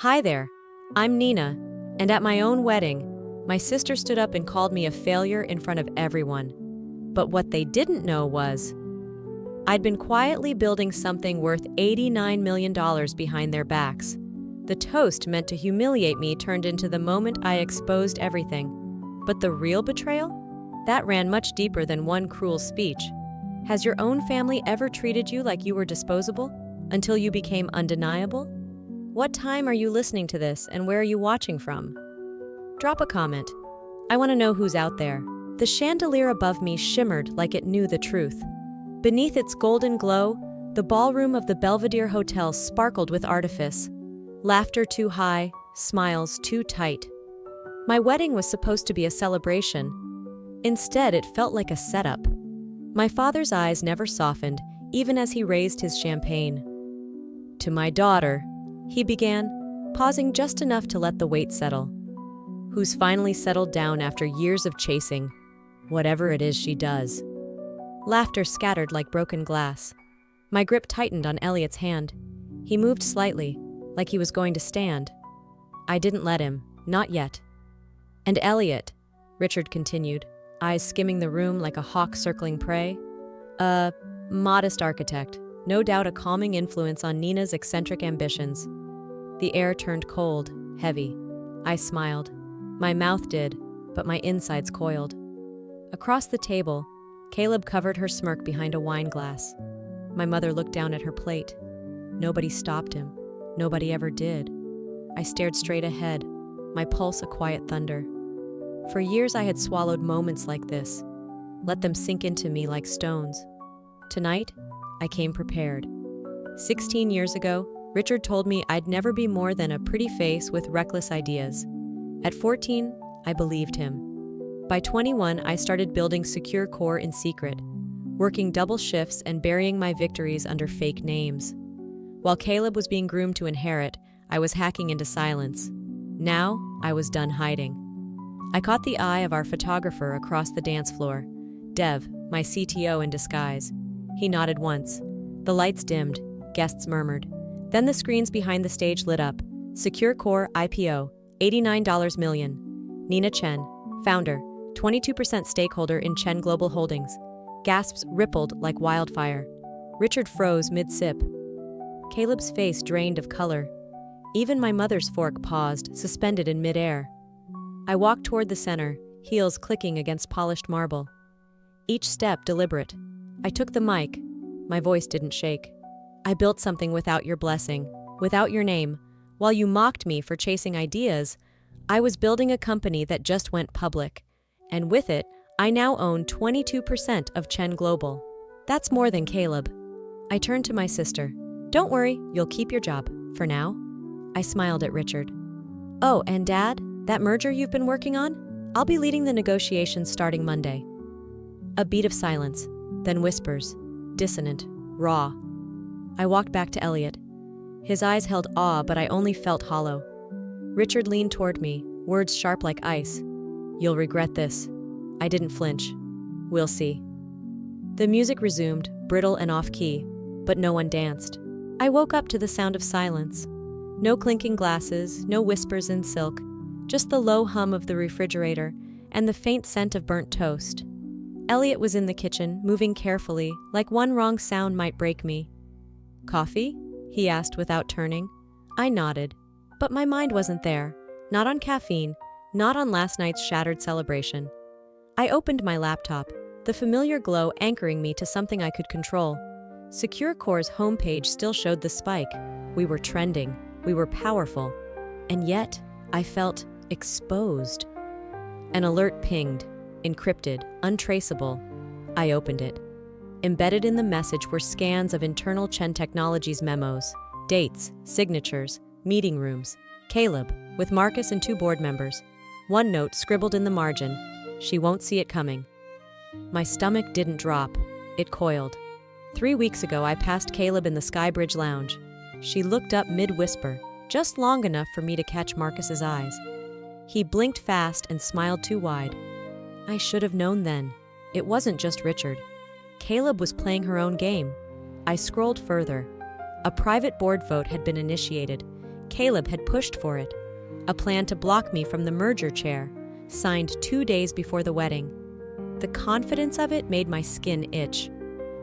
Hi there, I'm Nina, and at my own wedding, my sister stood up and called me a failure in front of everyone. But what they didn't know was, I'd been quietly building something worth $89 million behind their backs. The toast meant to humiliate me turned into the moment I exposed everything. But the real betrayal? That ran much deeper than one cruel speech. Has your own family ever treated you like you were disposable until you became undeniable? What time are you listening to this, and where are you watching from? Drop a comment. I want to know who's out there. The chandelier above me shimmered like it knew the truth. Beneath its golden glow, the ballroom of the Belvedere Hotel sparkled with artifice. Laughter too high, smiles too tight. My wedding was supposed to be a celebration. Instead, it felt like a setup. My father's eyes never softened, even as he raised his champagne. To my daughter, he began, pausing just enough to let the weight settle. Who's finally settled down after years of chasing, whatever it is she does. Laughter scattered like broken glass. My grip tightened on Elliot's hand. He moved slightly, like he was going to stand. I didn't let him, not yet. And Elliot, Richard continued, eyes skimming the room like a hawk circling prey. A modest architect, no doubt a calming influence on Nina's eccentric ambitions. The air turned cold, heavy. I smiled. My mouth did, but my insides coiled. Across the table, Caleb covered her smirk behind a wine glass. My mother looked down at her plate. Nobody stopped him. Nobody ever did. I stared straight ahead, my pulse a quiet thunder. For years I had swallowed moments like this, let them sink into me like stones. Tonight, I came prepared. 16 years ago, Richard told me I'd never be more than a pretty face with reckless ideas. At 14, I believed him. By 21, I started building secure core in secret, working double shifts and burying my victories under fake names. While Caleb was being groomed to inherit, I was hacking into silence. Now, I was done hiding. I caught the eye of our photographer across the dance floor, Dev, my CTO in disguise. He nodded once. The lights dimmed, guests murmured. Then the screens behind the stage lit up. Secure Core IPO, $89 million. Nina Chen, founder, 22% stakeholder in Chen Global Holdings. Gasps rippled like wildfire. Richard froze mid-sip. Caleb's face drained of color. Even my mother's fork paused, suspended in midair. I walked toward the center, heels clicking against polished marble. Each step deliberate. I took the mic. My voice didn't shake. I built something without your blessing, without your name. While you mocked me for chasing ideas, I was building a company that just went public. And with it, I now own 22% of Chen Global. That's more than Caleb. I turned to my sister. Don't worry, you'll keep your job, for now. I smiled at Richard. Oh, and Dad, that merger you've been working on? I'll be leading the negotiations starting Monday. A beat of silence, then whispers, dissonant, raw. I walked back to Elliot. His eyes held awe, but I only felt hollow. Richard leaned toward me, words sharp like ice. You'll regret this. I didn't flinch. We'll see. The music resumed, brittle and off-key, but no one danced. I woke up to the sound of silence. No clinking glasses, no whispers in silk, just the low hum of the refrigerator and the faint scent of burnt toast. Elliot was in the kitchen, moving carefully, like one wrong sound might break me. Coffee? He asked without turning. I nodded, but my mind wasn't there. Not on caffeine, not on last night's shattered celebration. I opened my laptop, the familiar glow anchoring me to something I could control. Secure Core's homepage still showed the spike. We were trending, we were powerful, and yet I felt exposed. An alert pinged, encrypted, untraceable. I opened it. Embedded in the message were scans of internal Chen Technologies memos, dates, signatures, meeting rooms. Caleb, with Marcus and 2 board members. One note scribbled in the margin, she won't see it coming. My stomach didn't drop, it coiled. 3 weeks ago, I passed Caleb in the Skybridge Lounge. She looked up mid-whisper, just long enough for me to catch Marcus's eyes. He blinked fast and smiled too wide. I should have known then. It wasn't just Richard. Caleb was playing her own game. I scrolled further. A private board vote had been initiated. Caleb had pushed for it. A plan to block me from the merger chair, signed 2 days before the wedding. The confidence of it made my skin itch.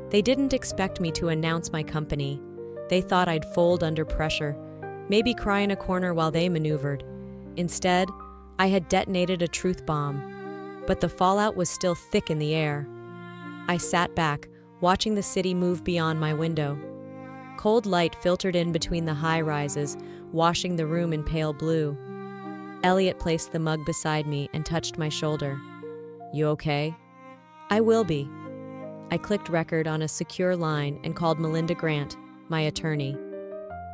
They didn't expect me to announce my company. They thought I'd fold under pressure, maybe cry in a corner while they maneuvered. Instead, I had detonated a truth bomb, but the fallout was still thick in the air. I sat back, watching the city move beyond my window. Cold light filtered in between the high-rises, washing the room in pale blue. Elliot placed the mug beside me and touched my shoulder. "You okay?" "I will be." I clicked record on a secure line and called Melinda Grant, my attorney.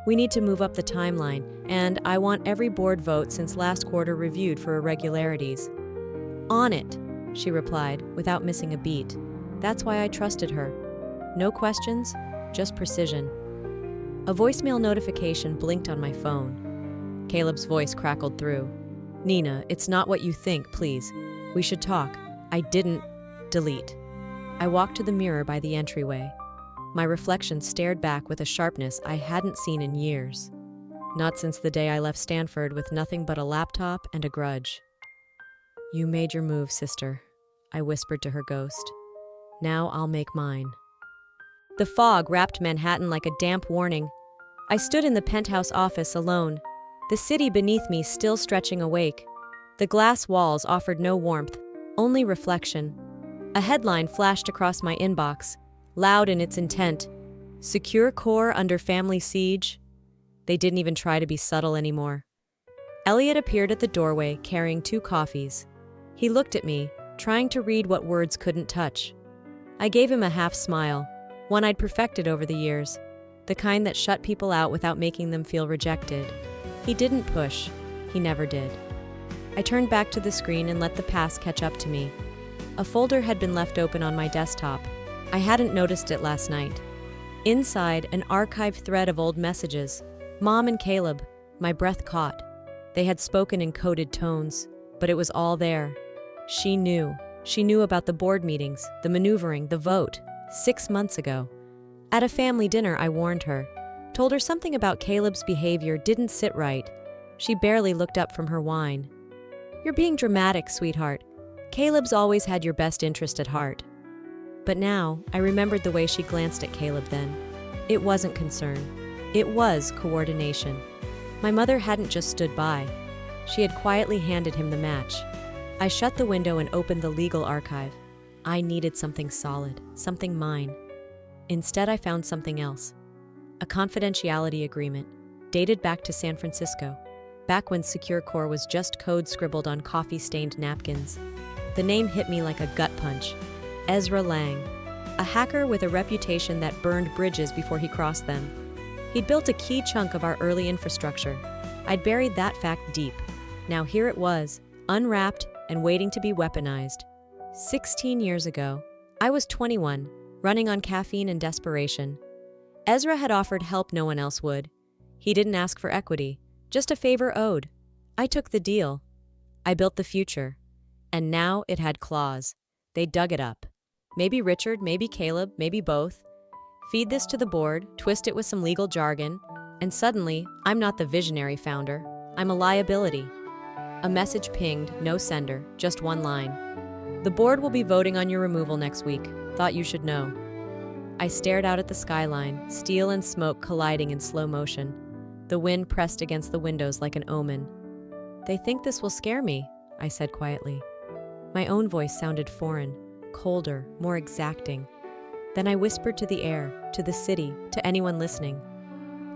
"We need to move up the timeline, and I want every board vote since last quarter reviewed for irregularities." "On it," she replied, without missing a beat. That's why I trusted her. No questions, just precision. A voicemail notification blinked on my phone. Caleb's voice crackled through. "Nina, it's not what you think, please. We should talk." I didn't. Delete. I walked to the mirror by the entryway. My reflection stared back with a sharpness I hadn't seen in years. Not since the day I left Stanford with nothing but a laptop and a grudge. "You made your move, sister," I whispered to her ghost. "Now I'll make mine." The fog wrapped Manhattan like a damp warning. I stood in the penthouse office alone, the city beneath me still stretching awake. The glass walls offered no warmth, only reflection. A headline flashed across my inbox, loud in its intent. "Secure core under family siege." They didn't even try to be subtle anymore. Elliot appeared at the doorway carrying 2 coffees. He looked at me, trying to read what words couldn't touch. I gave him a half smile, one I'd perfected over the years, the kind that shut people out without making them feel rejected. He didn't push. He never did. I turned back to the screen and let the past catch up to me. A folder had been left open on my desktop. I hadn't noticed it last night. Inside, an archived thread of old messages. Mom and Caleb. My breath caught. They had spoken in coded tones, but it was all there. She knew. She knew about the board meetings, the maneuvering, the vote, 6 months ago. At a family dinner, I warned her. Told her something about Caleb's behavior didn't sit right. She barely looked up from her wine. "You're being dramatic, sweetheart. Caleb's always had your best interest at heart." But now, I remembered the way she glanced at Caleb then. It wasn't concern. It was coordination. My mother hadn't just stood by. She had quietly handed him the match. I shut the window and opened the legal archive. I needed something solid, something mine. Instead, I found something else. A confidentiality agreement, dated back to San Francisco, back when Secure Core was just code scribbled on coffee-stained napkins. The name hit me like a gut punch. Ezra Lang, a hacker with a reputation that burned bridges before he crossed them. He'd built a key chunk of our early infrastructure. I'd buried that fact deep. Now here it was, unwrapped and waiting to be weaponized. 16 years ago, I was 21, running on caffeine and desperation. Ezra had offered help no one else would. He didn't ask for equity, just a favor owed. I took the deal. I built the future. And now it had claws. They dug it up. Maybe Richard, maybe Caleb, maybe both. Feed this to the board, twist it with some legal jargon, and suddenly, I'm not the visionary founder. I'm a liability. A message pinged, no sender, just one line. "The board will be voting on your removal next week. Thought you should know." I stared out at the skyline, steel and smoke colliding in slow motion. The wind pressed against the windows like an omen. "They think this will scare me," I said quietly. My own voice sounded foreign, colder, more exacting. Then I whispered to the air, to the city, to anyone listening.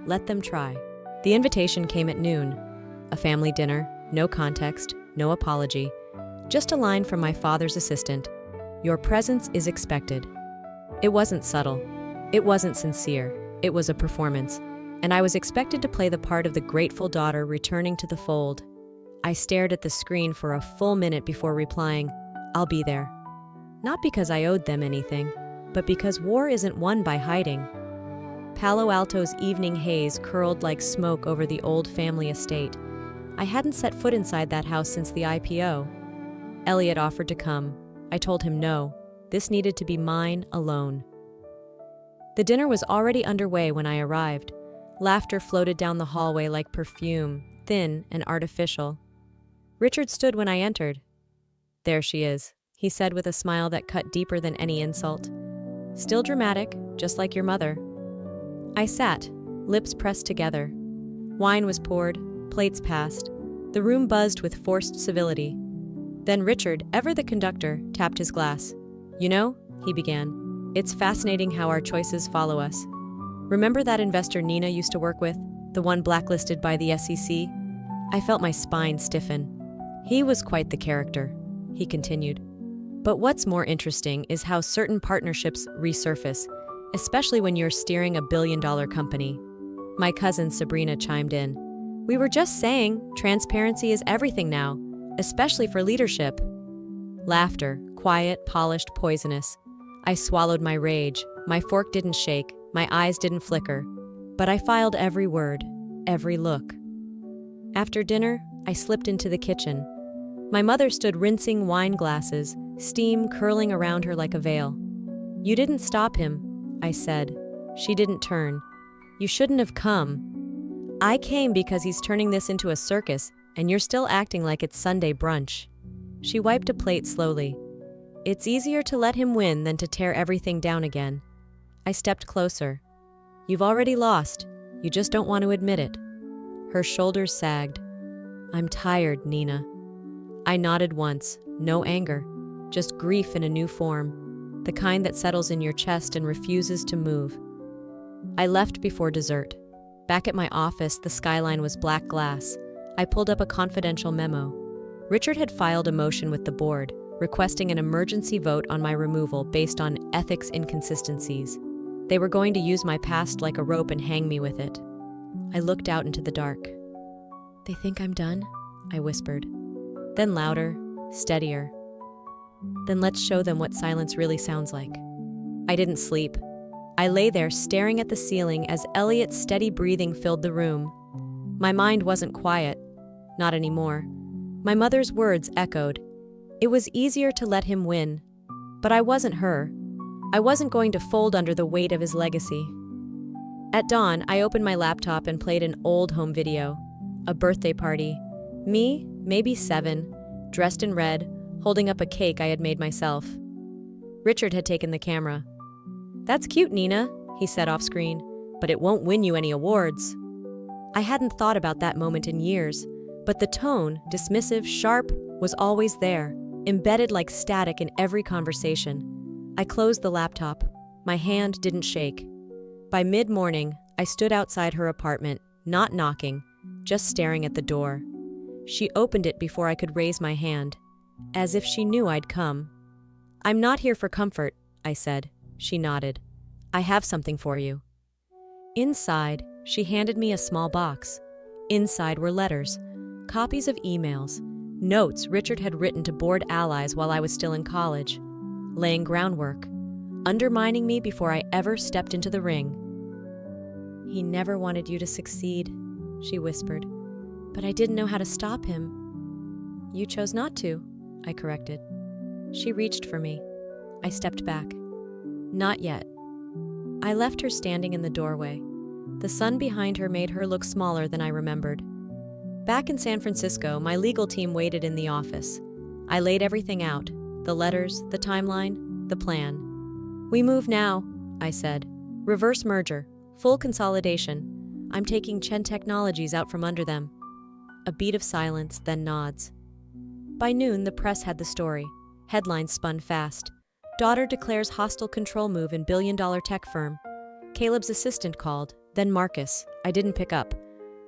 "Let them try." The invitation came at noon. A family dinner, no context, no apology. Just a line from my father's assistant. "Your presence is expected." It wasn't subtle. It wasn't sincere. It was a performance. And I was expected to play the part of the grateful daughter returning to the fold. I stared at the screen for a full minute before replying, "I'll be there." Not because I owed them anything, but because war isn't won by hiding. Palo Alto's evening haze curled like smoke over the old family estate. I hadn't set foot inside that house since the IPO. Elliot offered to come. I told him no. This needed to be mine alone. The dinner was already underway when I arrived. Laughter floated down the hallway like perfume, thin and artificial. Richard stood when I entered. "There she is," he said with a smile that cut deeper than any insult. "Still dramatic, just like your mother." I sat, lips pressed together. Wine was poured, plates passed. The room buzzed with forced civility. Then Richard, ever the conductor, tapped his glass. "You know," he began, "it's fascinating how our choices follow us. Remember that investor Nina used to work with, the one blacklisted by the SEC? I felt my spine stiffen. He was quite the character," he continued. "But what's more interesting is how certain partnerships resurface, especially when you're steering a billion-dollar company." My cousin Sabrina chimed in. "We were just saying, transparency is everything now, especially for leadership." Laughter, quiet, polished, poisonous. I swallowed my rage. My fork didn't shake. My eyes didn't flicker. But I filed every word, every look. After dinner, I slipped into the kitchen. My mother stood rinsing wine glasses, steam curling around her like a veil. "You didn't stop him," I said. She didn't turn. "You shouldn't have come." "I came because he's turning this into a circus, and you're still acting like it's Sunday brunch." She wiped a plate slowly. "It's easier to let him win than to tear everything down again." I stepped closer. "You've already lost. You just don't want to admit it." Her shoulders sagged. "I'm tired, Nina." I nodded once, no anger, just grief in a new form, the kind that settles in your chest and refuses to move. I left before dessert. Back at my office, the skyline was black glass. I pulled up a confidential memo. Richard had filed a motion with the board, requesting an emergency vote on my removal based on ethics inconsistencies. They were going to use my past like a rope and hang me with it. I looked out into the dark. "They think I'm done?" I whispered. Then louder, steadier. "Then let's show them what silence really sounds like." I didn't sleep. I lay there staring at the ceiling as Elliot's steady breathing filled the room. My mind wasn't quiet. Not anymore. My mother's words echoed. It was easier to let him win. But I wasn't her. I wasn't going to fold under the weight of his legacy. At dawn, I opened my laptop and played an old home video. A birthday party. Me, maybe 7, dressed in red, holding up a cake I had made myself. Richard had taken the camera. "That's cute, Nina," he said off screen, "but it won't win you any awards." I hadn't thought about that moment in years, but the tone, dismissive, sharp, was always there, embedded like static in every conversation. I closed the laptop. My hand didn't shake. By mid-morning, I stood outside her apartment, not knocking, just staring at the door. She opened it before I could raise my hand, as if she knew I'd come. "I'm not here for comfort," I said. She nodded. "I have something for you." Inside, she handed me a small box. Inside were letters, copies of emails, notes Richard had written to board allies while I was still in college, laying groundwork, undermining me before I ever stepped into the ring. "He never wanted you to succeed," she whispered, "but I didn't know how to stop him." "You chose not to," I corrected. She reached for me. I stepped back. "Not yet." I left her standing in the doorway. The sun behind her made her look smaller than I remembered. Back in San Francisco, my legal team waited in the office. I laid everything out, the letters, the timeline, the plan. "We move now," I said. "Reverse merger, full consolidation. I'm taking Chen Technologies out from under them." A beat of silence, then nods. By noon, the press had the story. Headlines spun fast. "Daughter declares hostile control move in billion-dollar tech firm." Caleb's assistant called, then Marcus. I didn't pick up.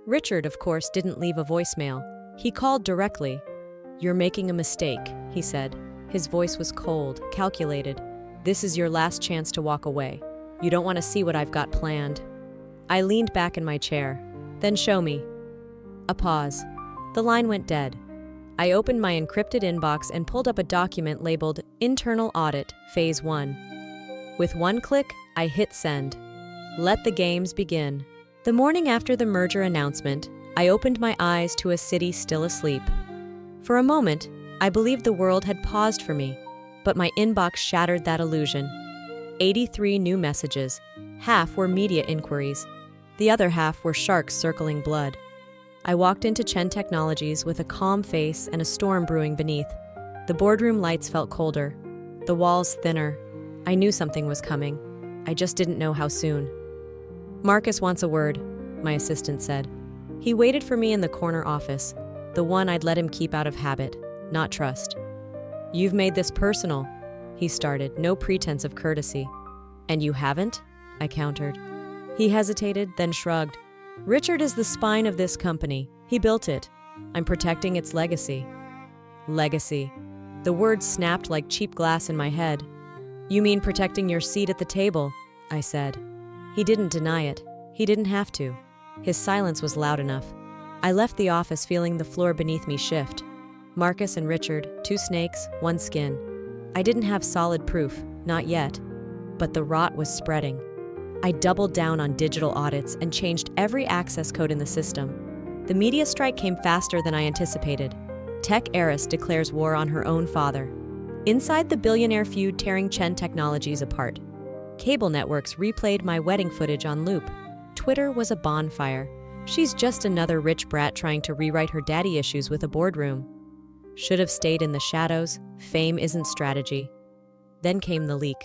Richard, of course, didn't leave a voicemail. He called directly. "You're making a mistake," he said. His voice was cold, calculated. "This is your last chance to walk away. You don't want to see what I've got planned." I leaned back in my chair. "Then show me." A pause. The line went dead. I opened my encrypted inbox and pulled up a document labeled Internal Audit, Phase 1. With one click, I hit send. Let the games begin. The morning after the merger announcement, I opened my eyes to a city still asleep. For a moment, I believed the world had paused for me, but my inbox shattered that illusion. 83 new messages. Half were media inquiries. The other half were sharks circling blood. I walked into Chen Technologies with a calm face and a storm brewing beneath. The boardroom lights felt colder, the walls thinner. I knew something was coming. I just didn't know how soon. "Marcus wants a word," my assistant said. He waited for me in the corner office, the one I'd let him keep out of habit, not trust. "You've made this personal," he started, no pretense of courtesy. "And you haven't?" I countered. He hesitated, then shrugged. "Richard is the spine of this company. He built it. I'm protecting its legacy." Legacy. The word snapped like cheap glass in my head. "You mean protecting your seat at the table," I said. He didn't deny it. He didn't have to. His silence was loud enough. I left the office feeling the floor beneath me shift. Marcus and Richard, two snakes, one skin. I didn't have solid proof, not yet. But the rot was spreading. I doubled down on digital audits and changed every access code in the system. The media strike came faster than I anticipated. Tech heiress declares war on her own father. Inside the billionaire feud tearing Chen Technologies apart. Cable networks replayed my wedding footage on loop. Twitter was a bonfire. She's just another rich brat trying to rewrite her daddy issues with a boardroom. Should have stayed in the shadows. Fame isn't strategy. Then came the leak.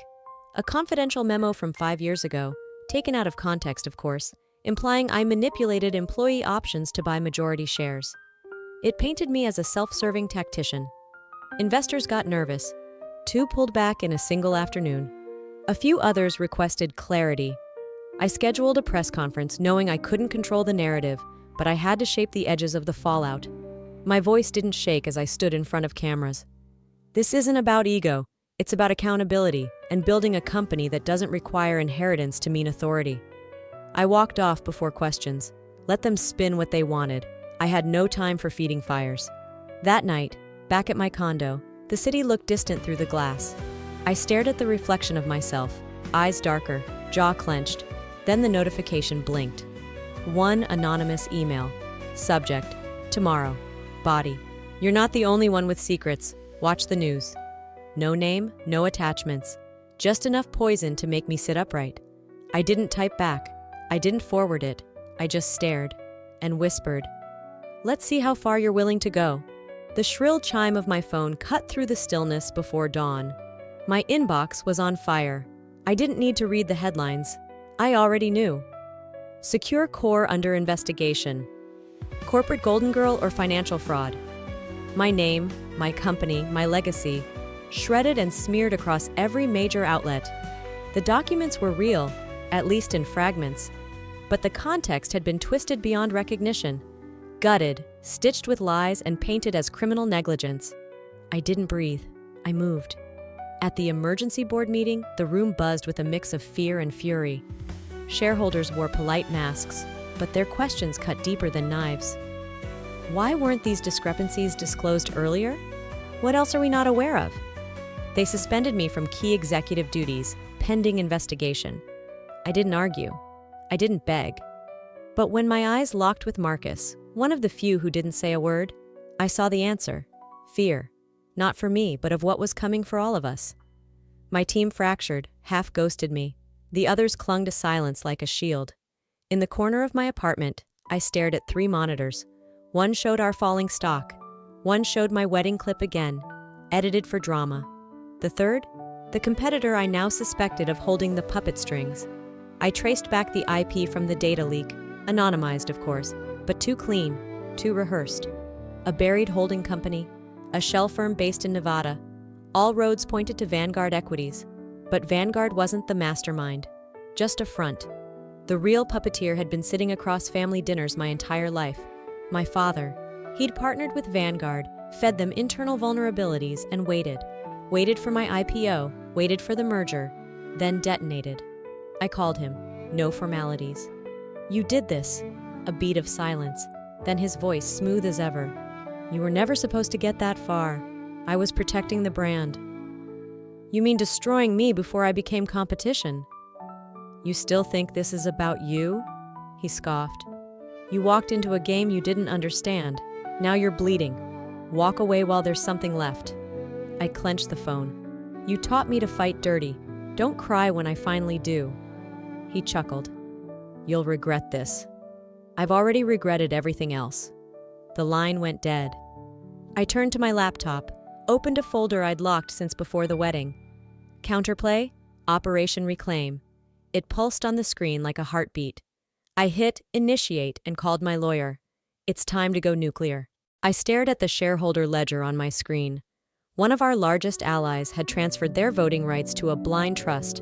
A confidential memo from 5 years ago, taken out of context, of course, implying I manipulated employee options to buy majority shares. It painted me as a self-serving tactician. Investors got nervous. 2 pulled back in a single afternoon. A few others requested clarity. I scheduled a press conference knowing I couldn't control the narrative, but I had to shape the edges of the fallout. My voice didn't shake as I stood in front of cameras. This isn't about ego. It's about accountability and building a company that doesn't require inheritance to mean authority. I walked off before questions. Let them spin what they wanted. I had no time for feeding fires. That night, back at my condo, the city looked distant through the glass. I stared at the reflection of myself, eyes darker, jaw clenched. Then the notification blinked. One anonymous email. Subject: tomorrow. Body: you're not the only one with secrets. Watch the news. No name, no attachments. Just enough poison to make me sit upright. I didn't type back. I didn't forward it. I just stared and whispered, "Let's see how far you're willing to go." The shrill chime of my phone cut through the stillness before dawn. My inbox was on fire. I didn't need to read the headlines. I already knew. Secure Core under investigation. Corporate golden girl or financial fraud. My name, my company, my legacy, shredded and smeared across every major outlet. The documents were real, at least in fragments, but the context had been twisted beyond recognition, gutted, stitched with lies, and painted as criminal negligence. I didn't breathe. I moved. At the emergency board meeting, the room buzzed with a mix of fear and fury. Shareholders wore polite masks, but their questions cut deeper than knives. Why weren't these discrepancies disclosed earlier? What else are we not aware of? They suspended me from key executive duties, pending investigation. I didn't argue. I didn't beg. But when my eyes locked with Marcus, one of the few who didn't say a word, I saw the answer: fear. Not for me, but of what was coming for all of us. My team fractured, half ghosted me. The others clung to silence like a shield. In the corner of my apartment, I stared at 3 monitors. One showed our falling stock. One showed my wedding clip again, edited for drama. The third? The competitor I now suspected of holding the puppet strings. I traced back the IP from the data leak, anonymized of course, but too clean, too rehearsed. A buried holding company, a shell firm based in Nevada. All roads pointed to Vanguard Equities, but Vanguard wasn't the mastermind, just a front. The real puppeteer had been sitting across family dinners my entire life. My father. He'd partnered with Vanguard, fed them internal vulnerabilities, and waited for my IPO, waited for the merger, then detonated. I called him. No formalities. "You did this." A beat of silence, then his voice smooth as ever. "You were never supposed to get that far. I was protecting the brand." "You mean destroying me before I became competition?" "You still think this is about you?" He scoffed. "You walked into a game you didn't understand. Now you're bleeding. Walk away while there's something left." I clenched the phone. "You taught me to fight dirty. Don't cry when I finally do." He chuckled. You'll regret this. I've already regretted everything else. The line went dead. I turned to my laptop, opened a folder I'd locked since before the wedding. Counterplay, Operation Reclaim. It pulsed on the screen like a heartbeat. I hit initiate and called my lawyer. It's time to go nuclear. I stared at the shareholder ledger on my screen. One of our largest allies had transferred their voting rights to a blind trust.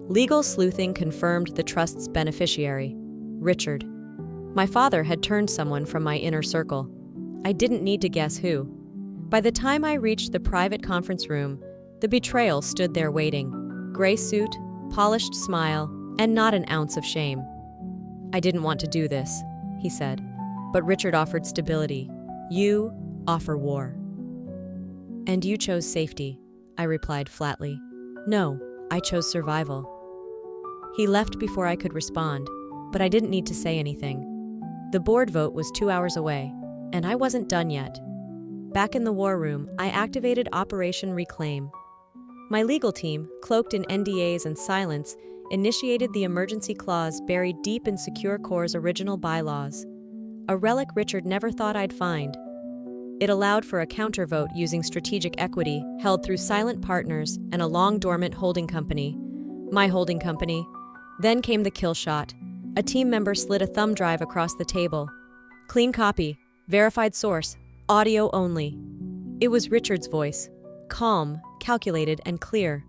Legal sleuthing confirmed the trust's beneficiary, Richard. My father had turned someone from my inner circle. I didn't need to guess who. By the time I reached the private conference room, the betrayal stood there waiting. Gray suit, polished smile, and not an ounce of shame. I didn't want to do this, he said, but Richard offered stability. You offer war. And you chose safety, I replied flatly. No, I chose survival. He left before I could respond, but I didn't need to say anything. The board vote was 2 hours away, and I wasn't done yet. Back in the war room, I activated Operation Reclaim. My legal team, cloaked in NDAs and silence, initiated the emergency clause buried deep in Secure Corps' original bylaws, a relic Richard never thought I'd find. It allowed for a countervote using strategic equity held through silent partners and a long-dormant holding company, my holding company. Then came the kill shot. A team member slid a thumb drive across the table. Clean copy, verified source, audio only. It was Richard's voice, calm, calculated, and clear.